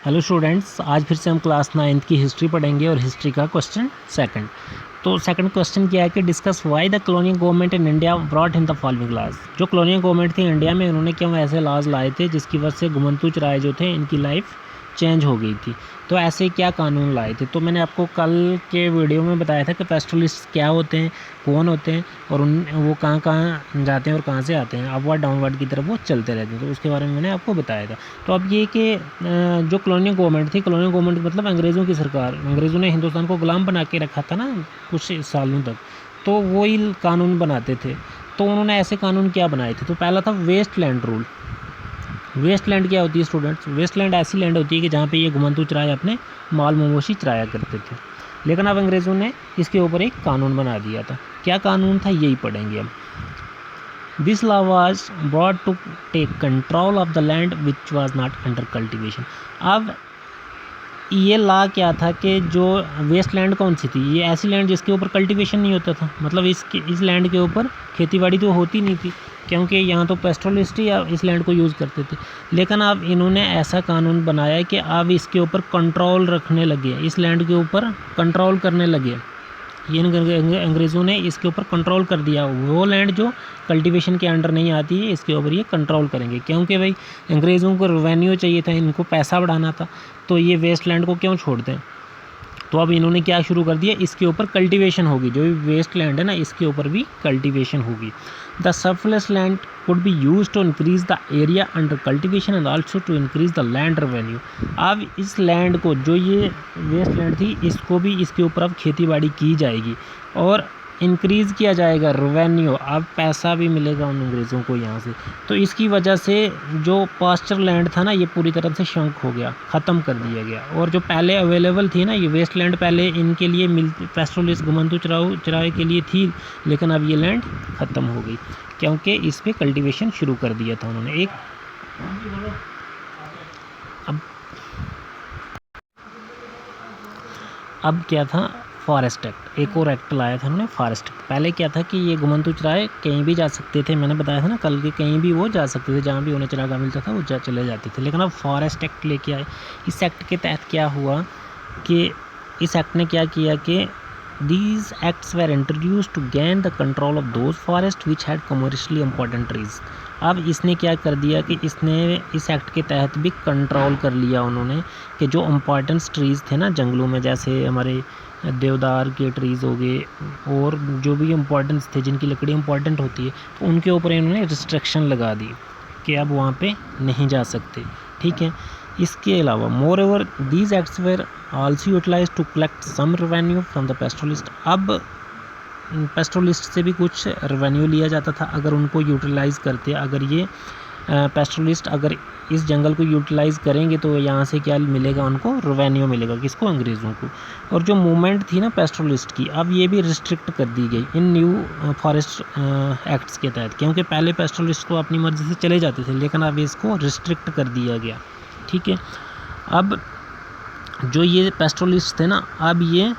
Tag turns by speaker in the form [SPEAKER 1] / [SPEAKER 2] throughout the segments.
[SPEAKER 1] Hello students, आज फिर से हम क्लास 9th की हिस्ट्री पढ़ेंगे और हिस्ट्री का क्वेश्चन सेकंड। तो सेकंड क्वेश्चन क्या है कि discuss why the colonial government in India brought in the following laws. जो कॉलोनियल गवर्नमेंट थी इंडिया में, उन्होंने क्यों ऐसे लॉज लाए थे जिसकी वजह से घुमंतू चराए जो थे इनकी लाइफ चेंज हो गई थी। तो ऐसे क्या कानून लाए थे। तो मैंने आपको कल के वीडियो में बताया था कि पेस्टलिस्ट क्या होते हैं, कौन होते हैं और वो कहाँ कहाँ जाते हैं और कहाँ से आते हैं, अपवर्ड डाउनवर्ड की तरफ वो चलते रहते हैं। तो उसके बारे में मैंने आपको बताया था। तो अब ये कि जो कॉलोनियल गवर्नमेंट थी, कॉलोनियल गवर्नमेंट मतलब अंग्रेज़ों की सरकार, अंग्रेज़ों ने हिंदुस्तान को गुलाम बना के रखा था ना कुछ सालों तक, तो वही कानून बनाते थे। तो उन्होंने ऐसे कानून क्या बनाए थे। तो पहला था waste land rule. Waste land क्या होती है स्टूडेंट्स? वेस्ट लैंड ऐसी लैंड होती है कि जहाँ पे ये घुमंतू चराए अपने माल मवेशी चराया करते थे। लेकिन अब अंग्रेज़ों ने इसके ऊपर एक कानून बना दिया था। क्या कानून था यही पढ़ेंगे हम। This law was brought to take control of the land which was not under cultivation. अब ये लॉ क्या था कि जो वेस्ट लैंड कौन सी थी, ये ऐसी लैंड जिसके ऊपर कल्टीवेशन नहीं होता था, मतलब इस लैंड के ऊपर खेतीबाड़ी तो होती नहीं थी, क्योंकि यहाँ तो पेस्टोलिस्ट ही इस लैंड को यूज़ करते थे। लेकिन अब इन्होंने ऐसा कानून बनाया कि अब इसके ऊपर कंट्रोल रखने लगे, इस लैंड के ऊपर कंट्रोल करने लगे। ये अंग्रेज़ों ने इसके ऊपर कंट्रोल कर दिया। वो लैंड जो कल्टीवेशन के अंडर नहीं आती है, इसके ऊपर ये कंट्रोल करेंगे, क्योंकि भाई अंग्रेज़ों को रेवेन्यू चाहिए था, इनको पैसा बढ़ाना था, तो ये वेस्ट लैंड को क्यों छोड़ दें। तो अब इन्होंने क्या शुरू कर दिया, इसके ऊपर कल्टीवेशन होगी, जो भी वेस्ट लैंड है ना इसके ऊपर भी कल्टीवेशन होगी। The surplus land could be use to increase the area under cultivation and also to increase the land revenue. अब इस लैंड को, जो ये वेस्ट लैंड थी, इसको भी इसके ऊपर अब खेती बाड़ी की जाएगी और इंक्रीज़ किया जाएगा रेवेन्यू। अब पैसा भी मिलेगा उन अंग्रेज़ों को यहाँ से। तो इसकी वजह से जो पास्चर लैंड था ना, ये पूरी तरह से शंक हो गया, ख़त्म कर दिया गया। और जो पहले अवेलेबल थी ना, ये वेस्ट लैंड पहले इनके लिए पेस्टोलिस्ट घुमंतू चराए के लिए थी, लेकिन अब ये लैंड ख़त्म हो गई, क्योंकि इस पर कल्टीवेशन शुरू कर दिया था उन्होंने। अब क्या था, फॉरेस्ट एक्ट, एक और एक्ट लाया था उन्होंने, फॉरेस्ट एक्ट। पहले क्या था कि ये घुमंतू चराए कहीं भी जा सकते थे, मैंने बताया था ना कल के, कहीं भी वो जा सकते थे, जहाँ भी उन्हें चरागाह मिलता था वो चले जाते थे। लेकिन अब फॉरेस्ट एक्ट लेके आए। इस एक्ट के तहत क्या हुआ कि इस एक्ट ने क्या किया कि these acts were introduce to gain the control of those forest which had commercially important trees. अब इसने क्या कर दिया कि इसने इस एक्ट के तहत भी कंट्रोल कर लिया उन्होंने कि जो इम्पॉर्टेंट ट्रीज़ थे ना जंगलों में, जैसे हमारे देवदार के ट्रीज़ हो गए और जो भी इम्पॉर्टेंस थे, जिनकी लकड़ी इम्पॉर्टेंट होती है, तो उनके ऊपर इन्होंने रिस्ट्रिक्शन लगा दी कि अब वहाँ पे नहीं जा सकते। ठीक है। इसके अलावा moreover these acts were also utilize to collect some revenue from the pastoralist. अब पेस्टोलिस्ट से भी कुछ रेवेन्यू लिया जाता था अगर उनको यूटिलाइज़ करते। अगर ये पेस्टोलिस्ट अगर इस जंगल को यूटिलाइज़ करेंगे तो यहाँ से क्या मिलेगा, उनको रेवेन्यू मिलेगा। किसको? अंग्रेज़ों को। और जो मूवमेंट थी ना पेस्टोलिस्ट की, अब ये भी रिस्ट्रिक्ट कर दी गई इन न्यू फॉरेस्ट एक्ट्स के तहत, क्योंकि पहले पेस्टोलिस्ट को अपनी मर्ज़ी से चले जाते थे, लेकिन अब इसको रिस्ट्रिक्ट कर दिया गया। ठीक है। अब जो ये पेस्टोलिस्ट थे ना, अब ये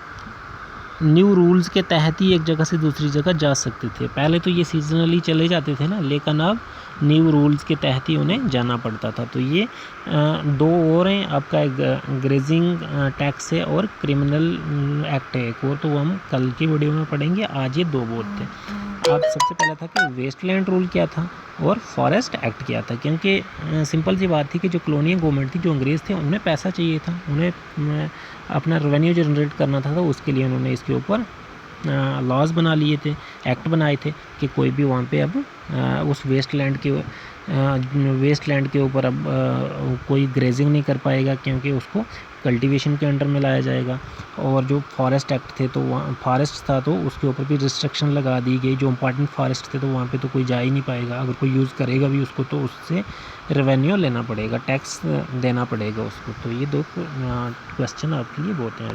[SPEAKER 1] न्यू रूल्स के तहत ही एक जगह से दूसरी जगह जा सकते थे। पहले तो ये सीजनली चले जाते थे ना, लेकिन अब न्यू रूल्स के तहत ही उन्हें जाना पड़ता था। तो ये दो और हैं, आपका एक ग्रेजिंग टैक्स है और क्रिमिनल एक्ट है एक और, तो वो हम कल की वीडियो में पढ़ेंगे। आज ये दो बोर्ड थे। अब सबसे पहला था कि वेस्टलैंड रूल क्या था और फॉरेस्ट एक्ट क्या था, क्योंकि सिंपल सी बात थी कि जो कॉलोनियल गवर्नमेंट थी, जो अंग्रेज़ थे, उन्हें पैसा चाहिए था, उन्हें अपना रेवेन्यू जनरेट करना था। तो उसके लिए उन्होंने इसके ऊपर लॉज बना लिए थे, एक्ट बनाए थे कि कोई भी वहाँ पे अब उस वेस्ट लैंड के ऊपर अब कोई ग्रेजिंग नहीं कर पाएगा, क्योंकि उसको कल्टीवेशन के अंडर में लाया जाएगा। और जो फॉरेस्ट एक्ट थे, तो वहाँ फॉरेस्ट था तो उसके ऊपर भी रिस्ट्रिक्शन लगा दी गई। जो इंपॉर्टेंट फॉरेस्ट थे तो वहाँ पे तो कोई जा ही नहीं पाएगा, अगर कोई यूज़ करेगा भी उसको तो उससे रेवेन्यू लेना पड़ेगा, टैक्स देना पड़ेगा उसको। तो ये दो क्वेश्चन आपके लिए बहुत हैं।